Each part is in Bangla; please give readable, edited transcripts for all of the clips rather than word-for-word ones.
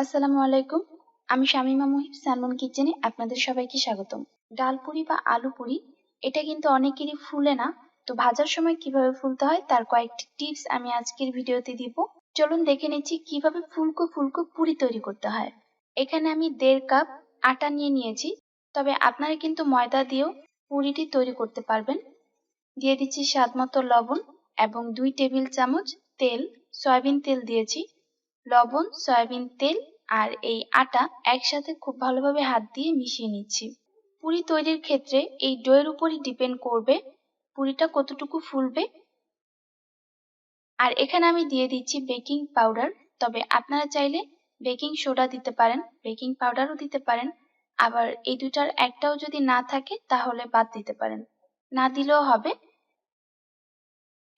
আসসালামু আলাইকুম। আমি শামীমা মুহিব সালমন কিচেনে আপনাদের সবাইকে স্বাগতম। ডাল পুরি বা আলু পুরি এটা কিন্তু অনেকেরই ফুলে না, তো ভাজার সময় কিভাবে ফুলতে হয় তার কয়েকটি টিপস আমি আজকের ভিডিওতে দিব। চলুন দেখে নিচ্ছি কিভাবে ফুলকো ফুলকো পুরি তৈরি করতে হয়। এখানে আমি 1.5 কাপ আটা নিয়েছি, তবে আপনারা কিন্তু ময়দা দিয়েও পুরিটি তৈরি করতে পারবেন। দিয়ে দিচ্ছি স্বাদ মতো লবণ এবং 2 টেবিল চামচ তেল, সয়াবিন তেল দিয়েছি। লবণ, সয়াবিন তেল আর এই আটা একসাথে খুব ভালোভাবে হাত দিয়ে মিশিয়ে নিচ্ছি। পুরি তৈরির ক্ষেত্রে এই ডোয়ের উপরই ডিপেন্ড করবে পুরিটা কতটুকু ফুলবে। আর এখানে আমি দিয়ে দিচ্ছি বেকিং পাউডার, তবে আপনারা চাইলে বেকিং সোডা দিতে পারেন, বেকিং পাউডারও দিতে পারেন। আবার এই দুটার একটাও যদি না থাকে তাহলে বাদ দিতে পারেন, না দিলেও হবে।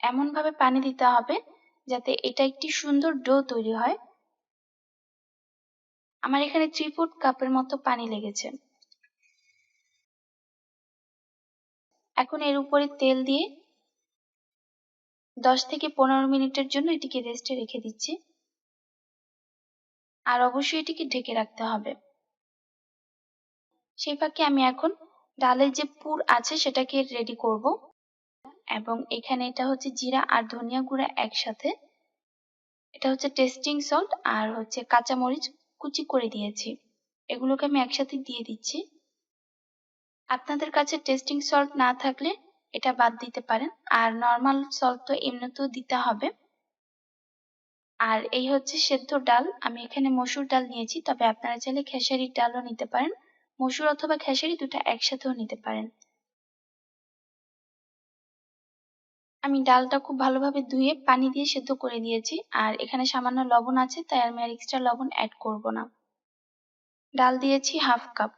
এমনভাবে পানি দিতে হবে যাতে এটা একটি সুন্দর ডো তৈরি হয়। আমার এখানে 3/4 কাপের মতো পানি লেগেছে। এখন এর উপরে তেল দিয়ে 10 থেকে 15 মিনিটের জন্য এটিকে রেস্টে রেখে দিচ্ছি। আর অবশ্যই এটিকে ঢেকে রাখতে হবে। সেই ফাঁকে আমি এখন ডালের যে পুর আছে সেটাকে রেডি করব। এবং এখানে এটা হচ্ছে জিরা আর ধনিয়া গুঁড়া একসাথে, এটা হচ্ছে টেস্টিং সল্ট আর হচ্ছে কাঁচামরিচ কুচি করে দিয়েছি, এগুলোকে আমি একসাথে দিয়ে দিচ্ছি। আপনাদের কাছে টেস্টিং সল্ট না থাকলে এটা বাদ দিতে পারেন, আর নর্মাল সল্ট তো এমনিতেও দিতে হবে। আর এই হচ্ছে সেদ্ধ ডাল, আমি এখানে মসুর ডাল নিয়েছি, তবে আপনারা চাইলে খেসারির ডালও নিতে পারেন। মসুর অথবা খেসারি দুটো একসাথেও নিতে পারেন। আমি ডালটা খুব ভালোভাবে ধুয়ে পানি দিয়ে সেদ্ধ করে দিয়েছি, আর এখানে সামান্য লবণ আছে তাই আমি আর এক্সট্রা লবণ অ্যাড করব না। ডাল দিয়েছি 1/2 কাপ।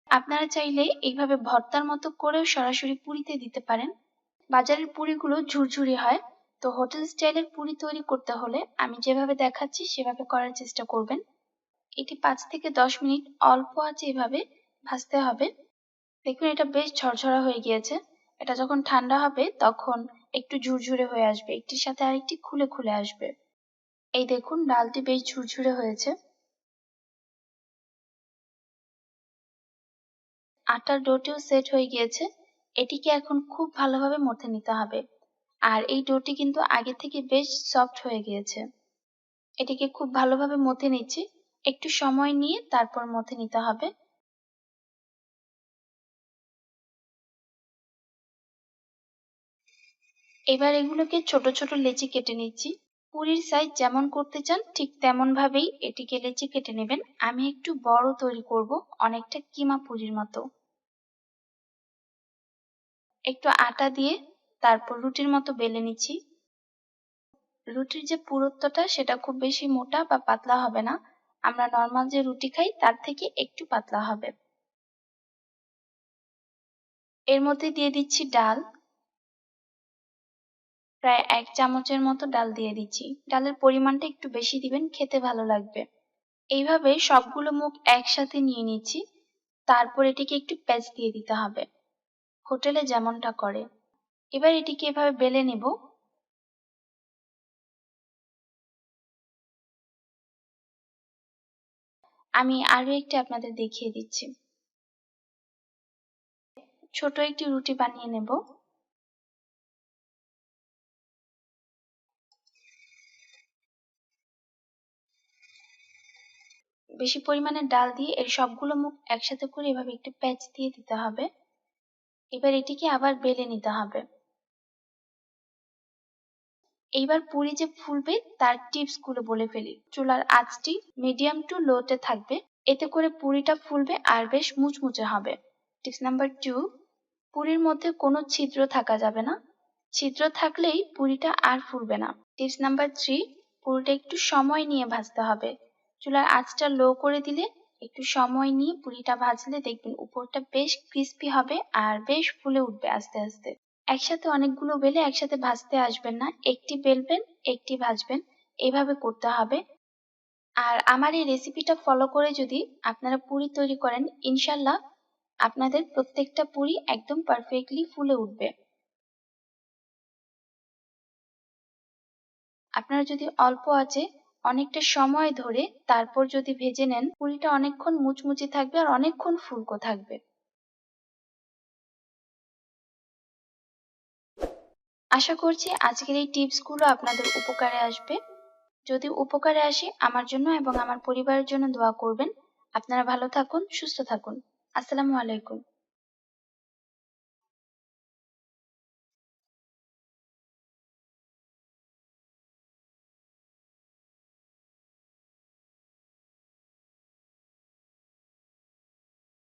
আপনারা চাইলে এইভাবে ভর্তার মতো করেও সরাসরি পুরিতে দিতে পারেন। বাজারের পুরিগুলো ঝুরঝুরে হয়, তো হোটেল স্টাইলের পুরি তৈরি করতে হলে আমি যেভাবে দেখাচ্ছি সেভাবে করার চেষ্টা করবেন। এটি 5 থেকে 10 মিনিট অল্প আঁচে এভাবে ভাজতে হবে। দেখুন এটা বেশ ঝরঝরা হয়ে গিয়েছে। এটা যখন ঠান্ডা হবে তখন একটু ঝুরঝুরে হয়ে আসবে, একটির সাথে আরেকটি খুলে খুলে আসবে। এই দেখুন ডালটি বেশ ঝুরঝুরে হয়েছে। আটার ডোটিও সেট হয়ে গিয়েছে। এটিকে এখন খুব ভালোভাবে মথে নিতে হবে। আর এই ডোটি কিন্তু আগে থেকে বেশ সফট হয়ে গিয়েছে। এটিকে খুব ভালোভাবে মথে নিচ্ছি, একটু সময় নিয়ে তারপর মথে নিতে হবে। এবার এগুলোকে ছোট ছোট লেচি কেটে নিচ্ছি। পুরির সাইজ যেমন করতে চান ঠিক তেমন ভাবেই এটিকে লেচি কেটে নেবেন। আমি একটু বড় তৈরি করব, অনেকটা কিমা পুরির মতো। একটু আটা দিয়ে তারপর রুটির মতো বেলে নিচ্ছি। রুটির যে পুরুত্বটা সেটা খুব বেশি মোটা বা পাতলা হবে না, আমরা নর্মাল যে রুটি খাই তার থেকে একটু পাতলা হবে। এর মধ্যে দিয়ে দিচ্ছি ডাল, প্রায় 1 চামচের মতো ডাল দিয়ে দিচ্ছি। ডালের পরিমাণটা একটু বেশি দিবেন, খেতে ভালো লাগবে। এইভাবে সবগুলো মুখ একসাথে নিয়ে নিচ্ছি, তারপর এটিকে একটু প্যাঁচ দিয়ে দিতে হবে, হোটেলে যেমনটা করে। এবার এটিকে এভাবে বেলে নেব। আমি আরো একটি আপনাদের দেখিয়ে দিচ্ছি। ছোট একটি রুটি বানিয়ে নেব। বেশি পরিমাণে ডাল দিয়ে এর সবগুলো মুখ একসাথে করে এভাবে একটু প্যাঁচ দিয়ে দিতে হবে। এবার এটিকে আবার বেলে নিতে হবে। এইবার পুরি যে ফুলবে তার টিপস গুলো বলে ফেলি। চুলার আঁচটি মিডিয়াম টু লোতে থাকবে, এতে করে পুরিটা ফুলবে আর বেশ মুচমুচে হবে। টিপস নাম্বার 2, পুরির মধ্যে কোনো ছিদ্র থাকা যাবে না, ছিদ্র থাকলেই পুরিটা আর ফুলবে না। টিপস নাম্বার 3, পুরিটা একটু সময় নিয়ে ভাজতে হবে। চুলার আঁচটা লো করে দিলে একটু সময় নিয়ে পুরিটা ভাজলে দেখবেন উপরটা বেশ ক্রিস্পি হবে আর বেশ ফুলে উঠবে আস্তে আস্তে। একসাথে অনেকগুলো বেলে একসাথে ভাজতে আসবেন না, একটি বেলবেন একটি ভাজবেন, এইভাবে করতে হবে। আর আমার এই রেসিপিটা ফলো করে যদি আপনারা পুরি তৈরি করেন, ইনশাল্লাহ আপনাদের প্রত্যেকটা পুরি একদম পারফেক্টলি ফুলে উঠবে। আপনারা যদি অল্প আঁচে অনেকটা সময় ধরে তারপর যদি ভেজে নেন, পুরিটা অনেকক্ষণ মুচমুচে থাকবে আর অনেকক্ষণ ফুলকো থাকবে। আশা করছি আজকের এই টিপসগুলো আপনাদের উপকারে আসবে। যদি উপকারে আসে আমার জন্য এবং আমার পরিবারের জন্য দোয়া করবেন। আপনারা ভালো থাকুন, সুস্থ থাকুন। আসসালামু আলাইকুম।